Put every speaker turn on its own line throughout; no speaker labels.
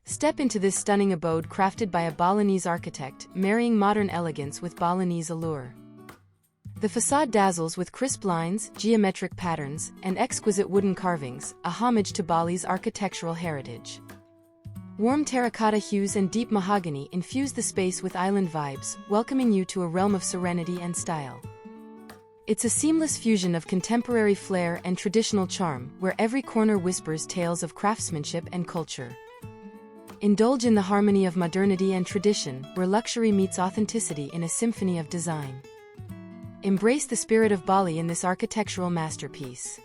Step into this stunning abode crafted by a Balinese architect, marrying modern elegance with Balinese allure. The facade dazzles with crisp lines, geometric patterns, and exquisite wooden carvings, a homage to Bali's architectural heritage. Warm terracotta hues and deep mahogany infuse the space with island vibes, welcoming you to a realm of serenity and style. It's a seamless fusion of contemporary flair and traditional charm, where every corner whispers tales of craftsmanship and culture. Indulge in the harmony of modernity and tradition, where luxury meets authenticity in a symphony of design. Embrace the spirit of Bali in this architectural masterpiece.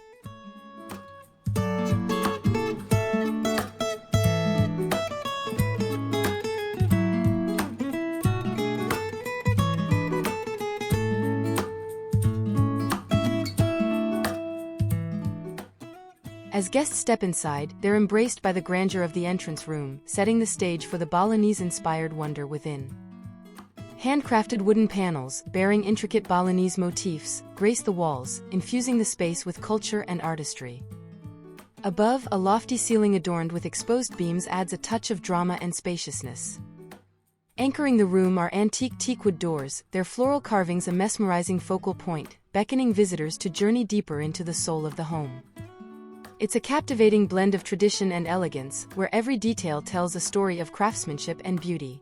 As guests step inside, they're embraced by the grandeur of the entrance room, setting the stage for the Balinese-inspired wonder within. Handcrafted wooden panels, bearing intricate Balinese motifs, grace the walls, infusing the space with culture and artistry. Above, a lofty ceiling adorned with exposed beams adds a touch of drama and spaciousness. Anchoring the room are antique teakwood doors, their floral carvings a mesmerizing focal point, beckoning visitors to journey deeper into the soul of the home. It's a captivating blend of tradition and elegance, where every detail tells a story of craftsmanship and beauty.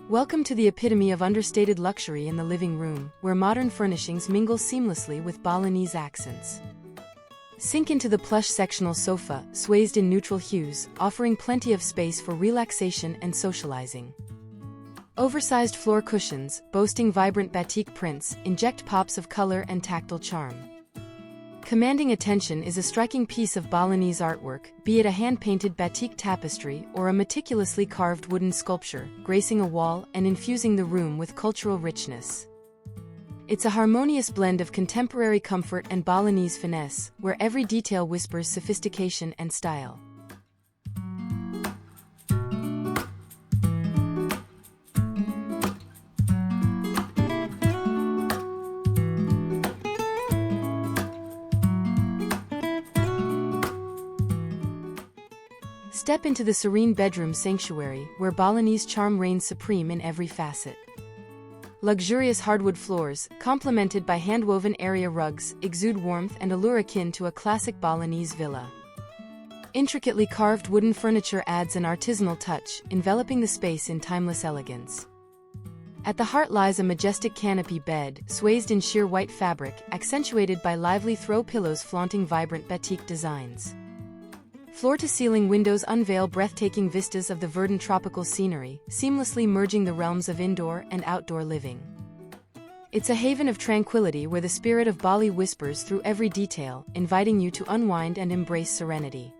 Welcome to the epitome of understated luxury in the living room, where modern furnishings mingle seamlessly with Balinese accents. Sink into the plush sectional sofa, swathed in neutral hues, offering plenty of space for relaxation and socializing. Oversized floor cushions, boasting vibrant batik prints, inject pops of color and tactile charm. Commanding attention is a striking piece of Balinese artwork, be it a hand-painted batik tapestry or a meticulously carved wooden sculpture, gracing a wall and infusing the room with cultural richness. It's a harmonious blend of contemporary comfort and Balinese finesse, where every detail whispers sophistication and style. Step into the serene bedroom sanctuary, where Balinese charm reigns supreme in every facet. Luxurious hardwood floors, complemented by hand-woven area rugs, exude warmth and allure akin to a classic Balinese villa. Intricately carved wooden furniture adds an artisanal touch, enveloping the space in timeless elegance. At the heart lies a majestic canopy bed, swathed in sheer white fabric, accentuated by lively throw pillows flaunting vibrant batik designs. Floor-to-ceiling windows unveil breathtaking vistas of the verdant tropical scenery, seamlessly merging the realms of indoor and outdoor living. It's a haven of tranquility where the spirit of Bali whispers through every detail, inviting you to unwind and embrace serenity.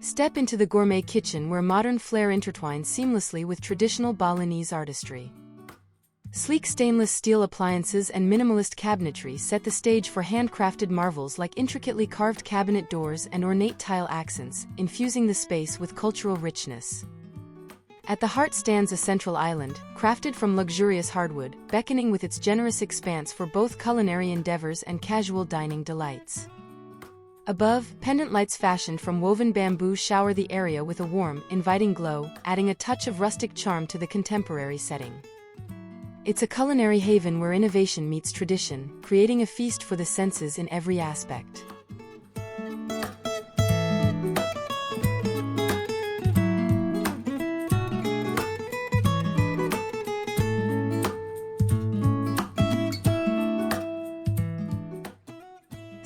Step into the gourmet kitchen where modern flair intertwines seamlessly with traditional Balinese artistry. Sleek stainless steel appliances and minimalist cabinetry set the stage for handcrafted marvels like intricately carved cabinet doors and ornate tile accents, infusing the space with cultural richness. At the heart stands a central island, crafted from luxurious hardwood, beckoning with its generous expanse for both culinary endeavors and casual dining delights. Above, pendant lights fashioned from woven bamboo shower the area with a warm, inviting glow, adding a touch of rustic charm to the contemporary setting. It's a culinary haven where innovation meets tradition, creating a feast for the senses in every aspect.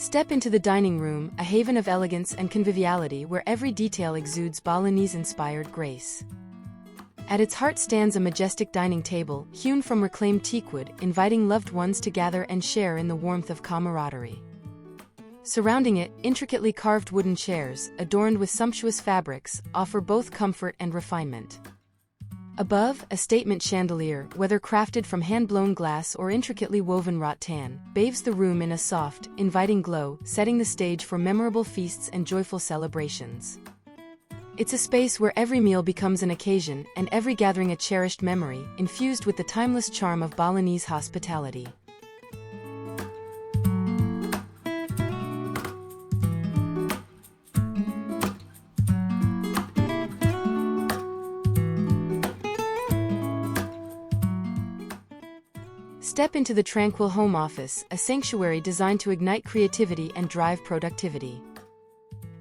Step into the dining room, a haven of elegance and conviviality where every detail exudes Balinese-inspired grace. At its heart stands a majestic dining table, hewn from reclaimed teakwood, inviting loved ones to gather and share in the warmth of camaraderie. Surrounding it, intricately carved wooden chairs, adorned with sumptuous fabrics, offer both comfort and refinement. Above, a statement chandelier, whether crafted from hand-blown glass or intricately woven rattan, bathes the room in a soft, inviting glow, setting the stage for memorable feasts and joyful celebrations. It's a space where every meal becomes an occasion and every gathering a cherished memory, infused with the timeless charm of Balinese hospitality. Step into the tranquil home office, a sanctuary designed to ignite creativity and drive productivity.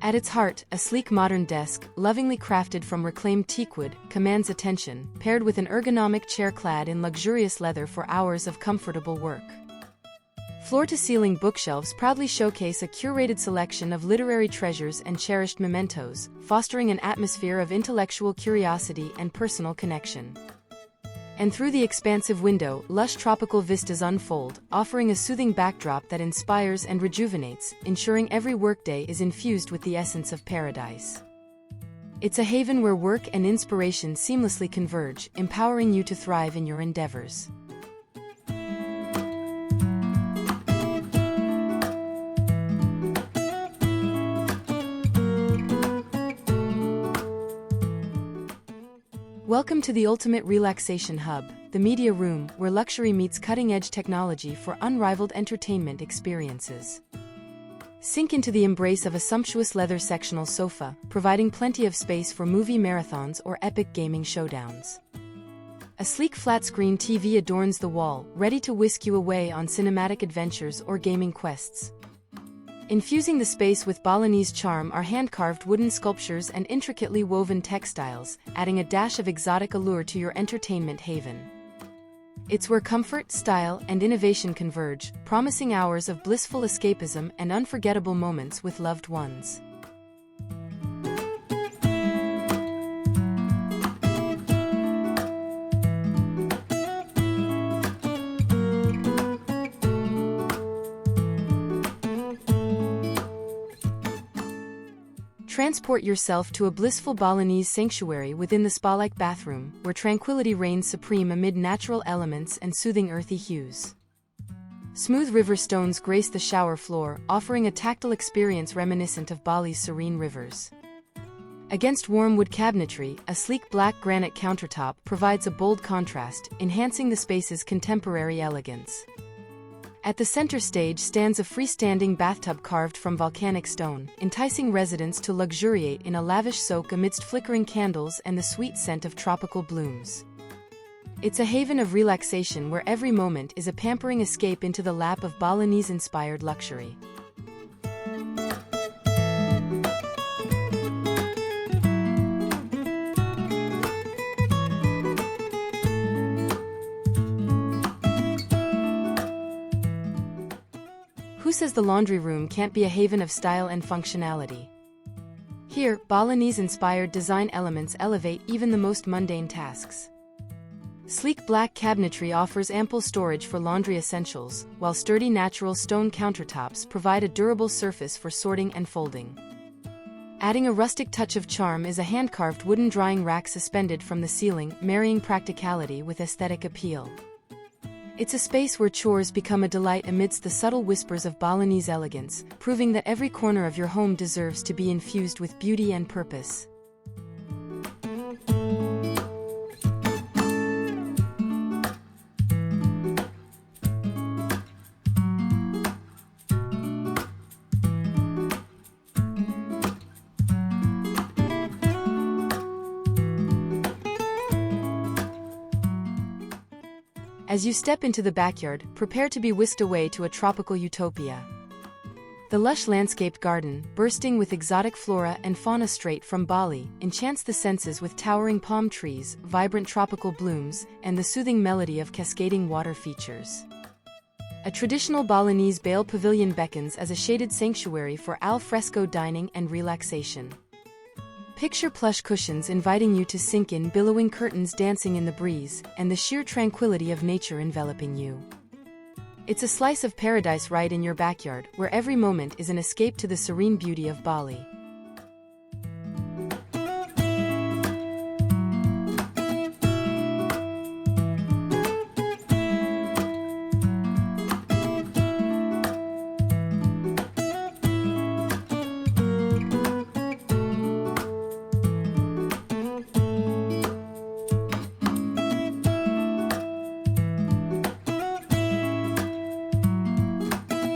At its heart, a sleek modern desk, lovingly crafted from reclaimed teakwood, commands attention, paired with an ergonomic chair clad in luxurious leather for hours of comfortable work. Floor-to-ceiling bookshelves proudly showcase a curated selection of literary treasures and cherished mementos, fostering an atmosphere of intellectual curiosity and personal connection. And through the expansive window, lush tropical vistas unfold, offering a soothing backdrop that inspires and rejuvenates, ensuring every workday is infused with the essence of paradise. It's a haven where work and inspiration seamlessly converge, empowering you to thrive in your endeavors. Welcome to the ultimate relaxation hub, the media room, where luxury meets cutting-edge technology for unrivaled entertainment experiences. Sink into the embrace of a sumptuous leather sectional sofa, providing plenty of space for movie marathons or epic gaming showdowns. A sleek flat-screen TV adorns the wall, ready to whisk you away on cinematic adventures or gaming quests. Infusing the space with Balinese charm are hand-carved wooden sculptures and intricately woven textiles, adding a dash of exotic allure to your entertainment haven. It's where comfort, style, and innovation converge, promising hours of blissful escapism and unforgettable moments with loved ones. Transport yourself to a blissful Balinese sanctuary within the spa-like bathroom, where tranquility reigns supreme amid natural elements and soothing earthy hues. Smooth river stones grace the shower floor, offering a tactile experience reminiscent of Bali's serene rivers. Against warm wood cabinetry, a sleek black granite countertop provides a bold contrast, enhancing the space's contemporary elegance. At the center stage stands a freestanding bathtub carved from volcanic stone, enticing residents to luxuriate in a lavish soak amidst flickering candles and the sweet scent of tropical blooms. It's a haven of relaxation where every moment is a pampering escape into the lap of Balinese-inspired luxury. Who says the laundry room can't be a haven of style and functionality? Here, Balinese-inspired design elements elevate even the most mundane tasks. Sleek black cabinetry offers ample storage for laundry essentials, while sturdy natural stone countertops provide a durable surface for sorting and folding. Adding a rustic touch of charm is a hand-carved wooden drying rack suspended from the ceiling, marrying practicality with aesthetic appeal. It's a space where chores become a delight amidst the subtle whispers of Balinese elegance, proving that every corner of your home deserves to be infused with beauty and purpose. As you step into the backyard, prepare to be whisked away to a tropical utopia. The lush landscaped garden, bursting with exotic flora and fauna straight from Bali, enchants the senses with towering palm trees, vibrant tropical blooms, and the soothing melody of cascading water features. A traditional Balinese bale pavilion beckons as a shaded sanctuary for al fresco dining and relaxation. Picture plush cushions inviting you to sink in, billowing curtains dancing in the breeze, and the sheer tranquility of nature enveloping you. It's a slice of paradise right in your backyard, where every moment is an escape to the serene beauty of Bali.